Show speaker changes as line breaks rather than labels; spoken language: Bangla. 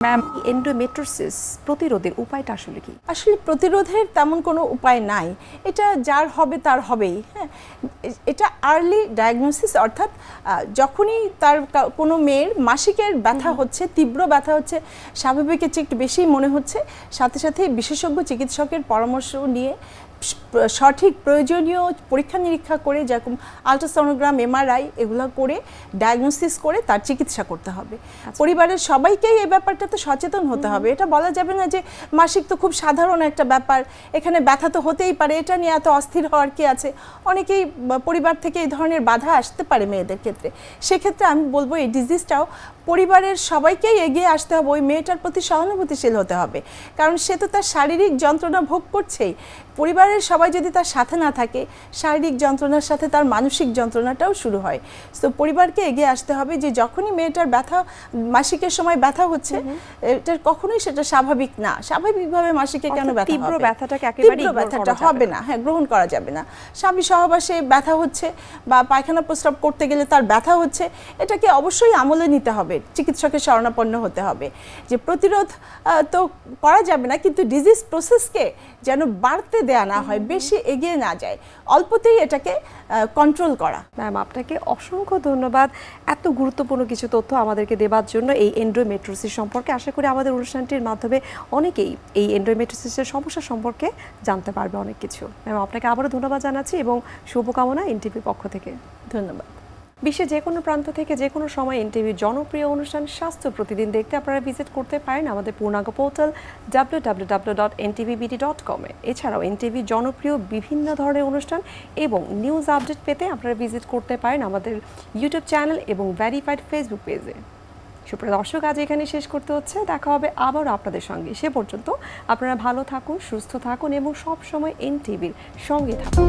ম্যাম, এন্ডোমেট্রিওসিস প্রতিরোধের উপায়টা আসলে কি?
আসলে প্রতিরোধের তেমন কোনো উপায় নাই, এটা যার হবে তার হবেই। হ্যাঁ, এটা আর্লি ডায়াগনোসিস, অর্থাৎ যখনই তার কোনো মেয়ের মাসিকের ব্যথা হচ্ছে, তীব্র ব্যথা হচ্ছে, স্বাভাবিকের চেয়ে একটু বেশি মনে হচ্ছে, সাথে সাথে বিশেষজ্ঞ চিকিৎসকের পরামর্শ নিয়ে সঠিক প্রয়োজনীয় পরীক্ষা নিরীক্ষা করে, যেরকম আলট্রাসোনোগ্রাম, এমআরআই এগুলো করে ডায়াগনোসিস করে তার চিকিৎসা করতে হবে। পরিবারের সবাইকেই এই ব্যাপারটাতে সচেতন হতে হবে। এটা বলা যাবে না যে মাসিক তো খুব সাধারণ একটা ব্যাপার, এখানে ব্যথা তো হতেই পারে, এটা নিয়ে এত অস্থির হওয়ার কি আছে। অনেকেই পরিবার থেকে এই ধরনের বাধা আসতে পারে মেয়েদের ক্ষেত্রে। সেক্ষেত্রে আমি বলবো এই ডিজিজটাও পরিবারের সবাইকেই এগিয়ে আসতে হবে, ওই মেয়েটার প্রতি সহানুভূতিশীল হতে হবে, কারণ সে তো তার শারীরিক যন্ত্রণা ভোগ করছেই। পরিবারের সবাই যদি তার সাথে না থাকে, শারীরিক যন্ত্রণার সাথে তার মানসিক যন্ত্রণাটাও শুরু হয়। তো পরিবারকে এগিয়ে আসতে হবে যে যখনই মেয়েটার ব্যথা, মাসিকের সময় ব্যথা হচ্ছে, এটা কখনোই সেটা স্বাভাবিক না। স্বাভাবিকভাবে মাসিকে কেন ব্যথা হবে?
তীব্র ব্যথাটাকে একেবারে
তীব্র ব্যথাটা হবে না, হ্যাঁ, গ্রহণ করা যাবে না। স্বামী সহবাসে ব্যথা হচ্ছে বা পায়খানা প্রস্রাব করতে গেলে তার ব্যথা হচ্ছে, এটাকে অবশ্যই আমলে নিতে হবে, চিকিৎসকের শরণাপন্ন হতে হবে। যে প্রতিরোধ তো করা যাবে না, কিন্তু ডিজিজ প্রসেসকে যেন বাড়তে দেয়া না হয়, বেশি এগিয়ে না যায়, অল্পতেই এটাকে কন্ট্রোল করা।
ম্যাম, আপনাকে অসংখ্য ধন্যবাদ এত গুরুত্বপূর্ণ কিছু তথ্য আমাদেরকে দেওয়ার জন্য এই এন্ডোমেট্রিওসিস সম্পর্কে। আশা করি আমাদের অনুষ্ঠানটির মাধ্যমে অনেকেই এই এন্ডোমেট্রিওসিসের সমস্যা সম্পর্কে জানতে পারবে অনেক কিছু। ম্যাম, আপনাকে আবারও ধন্যবাদ জানাচ্ছি এবং শুভকামনা এনটিভির পক্ষ থেকে।
ধন্যবাদ।
বিশ্বের যে কোনো প্রান্ত থেকে যে কোনো সময় এনটিভির জনপ্রিয় অনুষ্ঠান স্বাস্থ্য প্রতিদিন দেখতে আপনারা ভিজিট করতে পারেন আমাদের পূর্ণাঙ্গ পোর্টাল www.ntvbd.com এ। এছাড়াও এনটিভির জনপ্রিয় বিভিন্ন ধরনের অনুষ্ঠান এবং নিউজ আপডেট পেতে আপনারা ভিজিট করতে পারেন আমাদের ইউটিউব চ্যানেল এবং ভেরিফাইড ফেসবুক পেজে। সুপ্রিয় দর্শক, আজ এখানে শেষ করতে হচ্ছে। দেখা হবে আবারও আপনাদের সঙ্গে। সে পর্যন্ত আপনারা ভালো থাকুন, সুস্থ থাকুন এবং সব সময় এনটিভির সঙ্গে থাকুন।